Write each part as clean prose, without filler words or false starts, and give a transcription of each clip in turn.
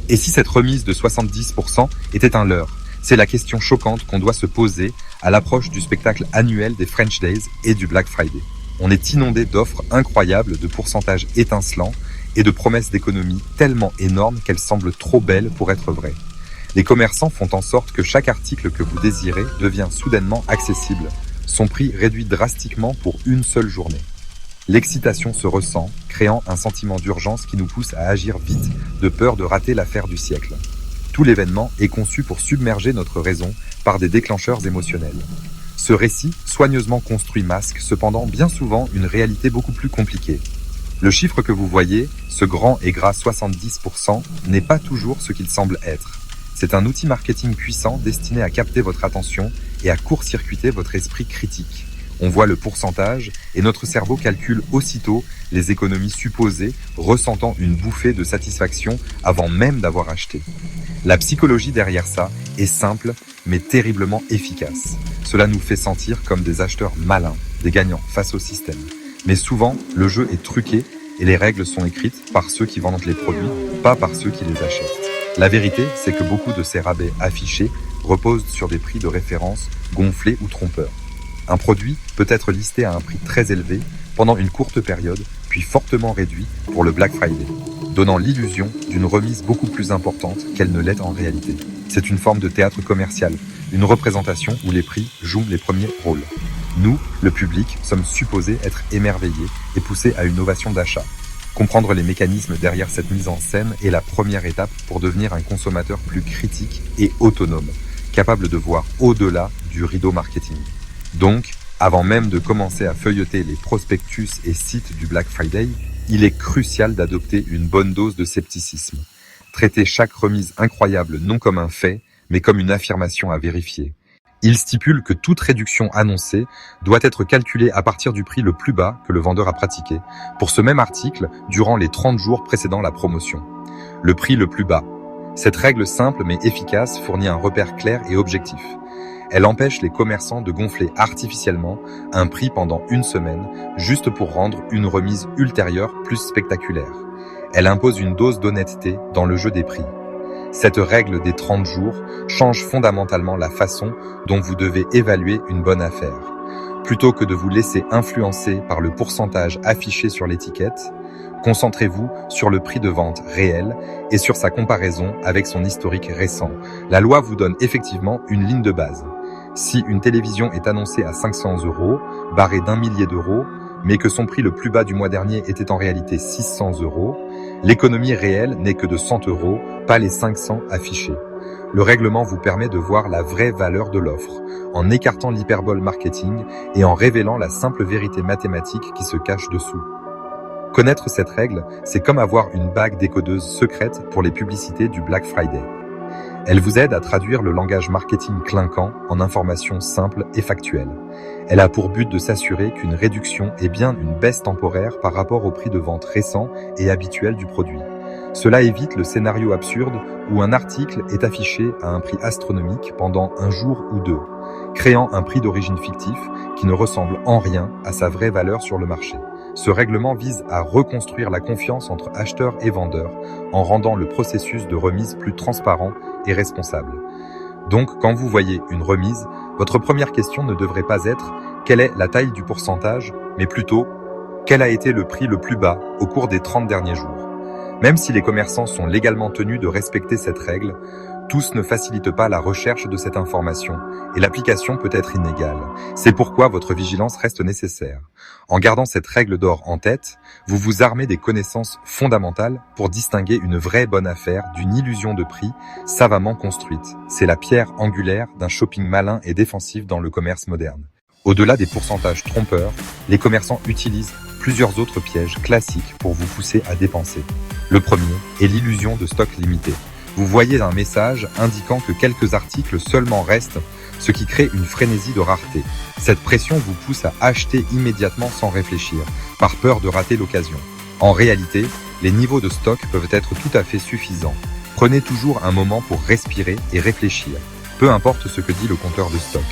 Et si cette remise de 70% était un leurre? C'est la question choquante qu'on doit se poser à l'approche du spectacle annuel des French Days et du Black Friday. On est inondé d'offres incroyables, de pourcentages étincelants et de promesses d'économie tellement énormes qu'elles semblent trop belles pour être vraies. Les commerçants font en sorte que chaque article que vous désirez devient soudainement accessible, son prix réduit drastiquement pour une seule journée. L'excitation se ressent, créant un sentiment d'urgence qui nous pousse à agir vite, de peur de rater l'affaire du siècle. Tout l'événement est conçu pour submerger notre raison par des déclencheurs émotionnels. Ce récit, soigneusement construit, masque cependant bien souvent une réalité beaucoup plus compliquée. Le chiffre que vous voyez, ce grand et gras 70%, n'est pas toujours ce qu'il semble être. C'est un outil marketing puissant destiné à capter votre attention et à court-circuiter votre esprit critique. On voit le pourcentage et notre cerveau calcule aussitôt les économies supposées, ressentant une bouffée de satisfaction avant même d'avoir acheté. La psychologie derrière ça est simple mais terriblement efficace. Cela nous fait sentir comme des acheteurs malins, des gagnants face au système. Mais souvent, le jeu est truqué et les règles sont écrites par ceux qui vendent les produits, pas par ceux qui les achètent. La vérité, c'est que beaucoup de ces rabais affichés reposent sur des prix de référence gonflés ou trompeurs. Un produit peut être listé à un prix très élevé pendant une courte période, puis fortement réduit pour le Black Friday, donnant l'illusion d'une remise beaucoup plus importante qu'elle ne l'est en réalité. C'est une forme de théâtre commercial, une représentation où les prix jouent les premiers rôles. Nous, le public, sommes supposés être émerveillés et poussés à une ovation d'achat. Comprendre les mécanismes derrière cette mise en scène est la première étape pour devenir un consommateur plus critique et autonome, capable de voir au-delà du rideau marketing. Donc, avant même de commencer à feuilleter les prospectus et sites du Black Friday, il est crucial d'adopter une bonne dose de scepticisme. Traiter chaque remise incroyable non comme un fait, mais comme une affirmation à vérifier. Il stipule que toute réduction annoncée doit être calculée à partir du prix le plus bas que le vendeur a pratiqué, pour ce même article durant les 30 jours précédant la promotion. Le prix le plus bas. Cette règle simple mais efficace fournit un repère clair et objectif. Elle empêche les commerçants de gonfler artificiellement un prix pendant une semaine, juste pour rendre une remise ultérieure plus spectaculaire. Elle impose une dose d'honnêteté dans le jeu des prix. Cette règle des 30 jours change fondamentalement la façon dont vous devez évaluer une bonne affaire. Plutôt que de vous laisser influencer par le pourcentage affiché sur l'étiquette, concentrez-vous sur le prix de vente réel et sur sa comparaison avec son historique récent. La loi vous donne effectivement une ligne de base. Si une télévision est annoncée à 500 €, barrée d'1 millier d'euros, mais que son prix le plus bas du mois dernier était en réalité 600 €, l'économie réelle n'est que de 100 €, pas les 500 affichés. Le règlement vous permet de voir la vraie valeur de l'offre, en écartant l'hyperbole marketing et en révélant la simple vérité mathématique qui se cache dessous. Connaître cette règle, c'est comme avoir une bague décodeuse secrète pour les publicités du Black Friday. Elle vous aide à traduire le langage marketing clinquant en informations simples et factuelles. Elle a pour but de s'assurer qu'une réduction est bien une baisse temporaire par rapport au prix de vente récent et habituel du produit. Cela évite le scénario absurde où un article est affiché à un prix astronomique pendant un jour ou deux, créant un prix d'origine fictif qui ne ressemble en rien à sa vraie valeur sur le marché. Ce règlement vise à reconstruire la confiance entre acheteurs et vendeurs en rendant le processus de remise plus transparent et responsable. Donc, quand vous voyez une remise, votre première question ne devrait pas être « quelle est la taille du pourcentage ?», mais plutôt « quel a été le prix le plus bas au cours des 30 derniers jours ?» Même si les commerçants sont légalement tenus de respecter cette règle, tous ne facilitent pas la recherche de cette information et l'application peut être inégale. C'est pourquoi votre vigilance reste nécessaire. En gardant cette règle d'or en tête, vous vous armez des connaissances fondamentales pour distinguer une vraie bonne affaire d'une illusion de prix savamment construite. C'est la pierre angulaire d'un shopping malin et défensif dans le commerce moderne. Au-delà des pourcentages trompeurs, les commerçants utilisent plusieurs autres pièges classiques pour vous pousser à dépenser. Le premier est l'illusion de stock limité. Vous voyez un message indiquant que quelques articles seulement restent, ce qui crée une frénésie de rareté. Cette pression vous pousse à acheter immédiatement sans réfléchir, par peur de rater l'occasion. En réalité, les niveaux de stock peuvent être tout à fait suffisants. Prenez toujours un moment pour respirer et réfléchir, peu importe ce que dit le compteur de stock.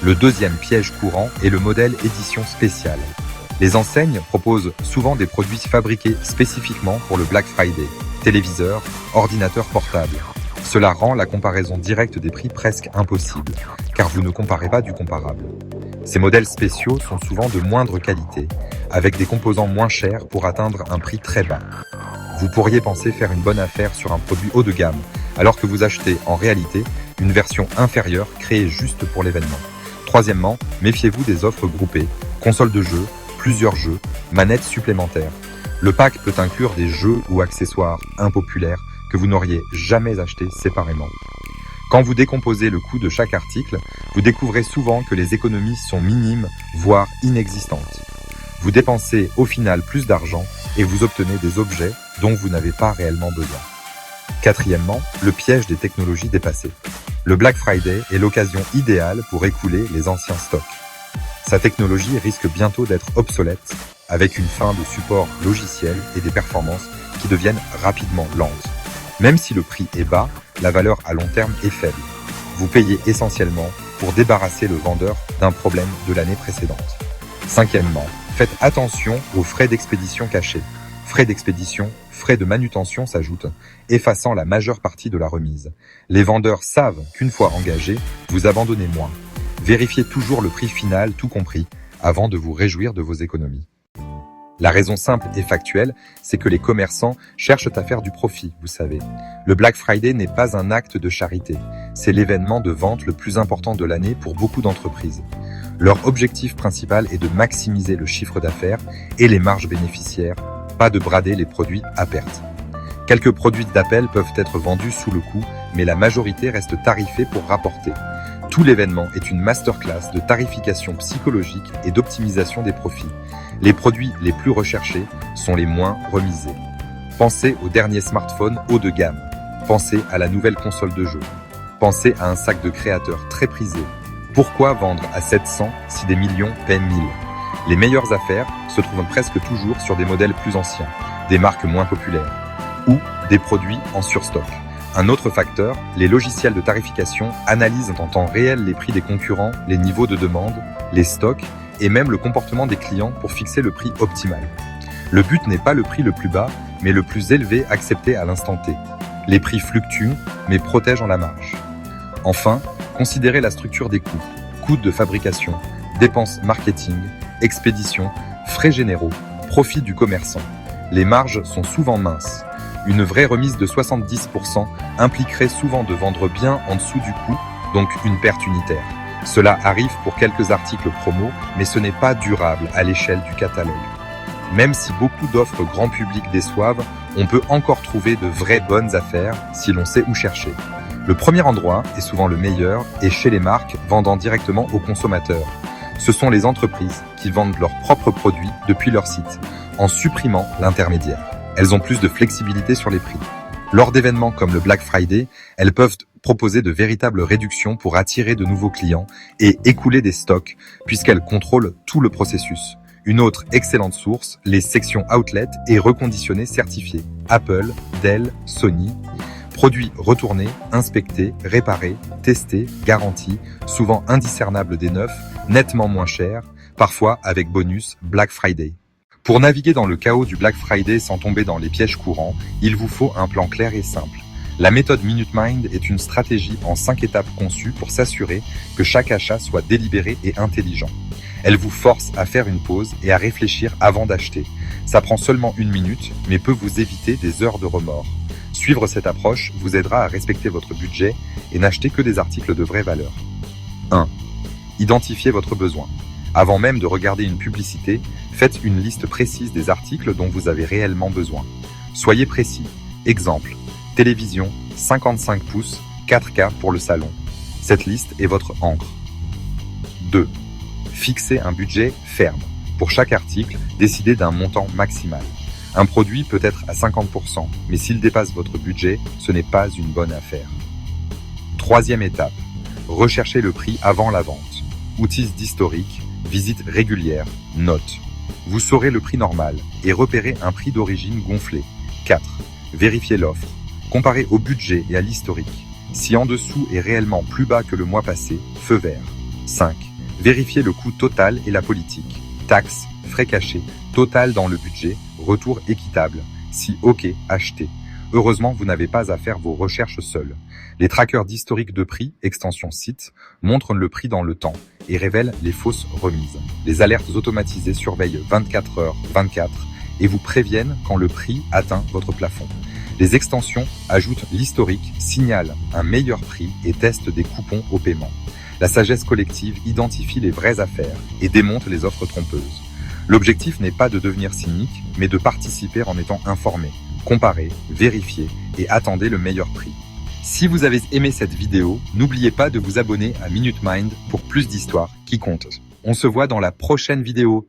Le deuxième piège courant est le modèle édition spéciale. Les enseignes proposent souvent des produits fabriqués spécifiquement pour le Black Friday. téléviseurs, ordinateurs portables. Cela rend la comparaison directe des prix presque impossible, car vous ne comparez pas du comparable. Ces modèles spéciaux sont souvent de moindre qualité, avec des composants moins chers pour atteindre un prix très bas. Vous pourriez penser faire une bonne affaire sur un produit haut de gamme, alors que vous achetez en réalité une version inférieure créée juste pour l'événement. Troisièmement, méfiez-vous des offres groupées, consoles de jeux, plusieurs jeux, manettes supplémentaires. Le pack peut inclure des jeux ou accessoires impopulaires que vous n'auriez jamais achetés séparément. Quand vous décomposez le coût de chaque article, vous découvrez souvent que les économies sont minimes, voire inexistantes. Vous dépensez au final plus d'argent et vous obtenez des objets dont vous n'avez pas réellement besoin. Quatrièmement, le piège des technologies dépassées. Le Black Friday est l'occasion idéale pour écouler les anciens stocks. Sa technologie risque bientôt d'être obsolète, avec une fin de support logiciel et des performances qui deviennent rapidement lentes. Même si le prix est bas, la valeur à long terme est faible. Vous payez essentiellement pour débarrasser le vendeur d'un problème de l'année précédente. Cinquièmement, faites attention aux frais d'expédition cachés. Frais d'expédition, frais de manutention s'ajoutent, effaçant la majeure partie de la remise. Les vendeurs savent qu'une fois engagés, vous abandonnez moins. Vérifiez toujours le prix final tout compris avant de vous réjouir de vos économies. La raison simple et factuelle, c'est que les commerçants cherchent à faire du profit, vous savez. Le Black Friday n'est pas un acte de charité, c'est l'événement de vente le plus important de l'année pour beaucoup d'entreprises. Leur objectif principal est de maximiser le chiffre d'affaires et les marges bénéficiaires, pas de brader les produits à perte. Quelques produits d'appel peuvent être vendus sous le coup, mais la majorité reste tarifée pour rapporter. Tout l'événement est une masterclass de tarification psychologique et d'optimisation des profits. Les produits les plus recherchés sont les moins remisés. Pensez au dernier smartphone haut de gamme. Pensez à la nouvelle console de jeu. Pensez à un sac de créateur très prisé. Pourquoi vendre à 700 si des millions paient 1000 ? Les meilleures affaires se trouvent presque toujours sur des modèles plus anciens, des marques moins populaires, ou des produits en surstock. Un autre facteur, les logiciels de tarification analysent en temps réel les prix des concurrents, les niveaux de demande, les stocks et même le comportement des clients pour fixer le prix optimal. Le but n'est pas le prix le plus bas, mais le plus élevé accepté à l'instant T. Les prix fluctuent, mais protègent en la marge. Enfin, considérez la structure des coûts. Coûts de fabrication, dépenses marketing, expédition, frais généraux, profit du commerçant. Les marges sont souvent minces. Une vraie remise de 70% impliquerait souvent de vendre bien en dessous du coût, donc une perte unitaire. Cela arrive pour quelques articles promo, mais ce n'est pas durable à l'échelle du catalogue. Même si beaucoup d'offres grand public déçoivent, on peut encore trouver de vraies bonnes affaires si l'on sait où chercher. Le premier endroit, et souvent le meilleur, est chez les marques vendant directement aux consommateurs. Ce sont les entreprises qui vendent leurs propres produits depuis leur site, en supprimant l'intermédiaire. Elles ont plus de flexibilité sur les prix. Lors d'événements comme le Black Friday, elles peuvent proposer de véritables réductions pour attirer de nouveaux clients et écouler des stocks, puisqu'elles contrôlent tout le processus. Une autre excellente source, les sections outlet et reconditionnées certifiées. Apple, Dell, Sony. Produits retournés, inspectés, réparés, testés, garantis, souvent indiscernables des neufs, nettement moins chers, parfois avec bonus Black Friday. Pour naviguer dans le chaos du Black Friday sans tomber dans les pièges courants, il vous faut un plan clair et simple. La méthode Minute Mind est une stratégie en 5 étapes conçue pour s'assurer que chaque achat soit délibéré et intelligent. Elle vous force à faire une pause et à réfléchir avant d'acheter. Ça prend seulement 1 minute, mais peut vous éviter des heures de remords. Suivre cette approche vous aidera à respecter votre budget et n'acheter que des articles de vraie valeur. 1. Identifiez votre besoin. Avant même de regarder une publicité, faites une liste précise des articles dont vous avez réellement besoin. Soyez précis. Exemple, télévision, 55 pouces, 4K pour le salon. Cette liste est votre encre. 2. Fixez un budget ferme. Pour chaque article, décidez d'un montant maximal. Un produit peut être à 50%, mais s'il dépasse votre budget, ce n'est pas une bonne affaire. Troisième étape, recherchez le prix avant la vente. Outils d'historique, visites régulières, notes. Vous saurez le prix normal et repérez un prix d'origine gonflé. 4. Vérifiez l'offre. Comparez au budget et à l'historique. Si en dessous est réellement plus bas que le mois passé, feu vert. 5. Vérifiez le coût total et la politique. Taxes, frais cachés, total dans le budget, retour équitable. Si OK, achetez. Heureusement, vous n'avez pas à faire vos recherches seul. Les trackers d'historique de prix, extension site, montrent le prix dans le temps et révèlent les fausses remises. Les alertes automatisées surveillent 24h/24 et vous préviennent quand le prix atteint votre plafond. Les extensions ajoutent l'historique, signalent un meilleur prix et testent des coupons au paiement. La sagesse collective identifie les vraies affaires et démonte les offres trompeuses. L'objectif n'est pas de devenir cynique, mais de participer en étant informé. Comparez, vérifiez et attendez le meilleur prix. Si vous avez aimé cette vidéo, n'oubliez pas de vous abonner à Minute Mind pour plus d'histoires qui comptent. On se voit dans la prochaine vidéo.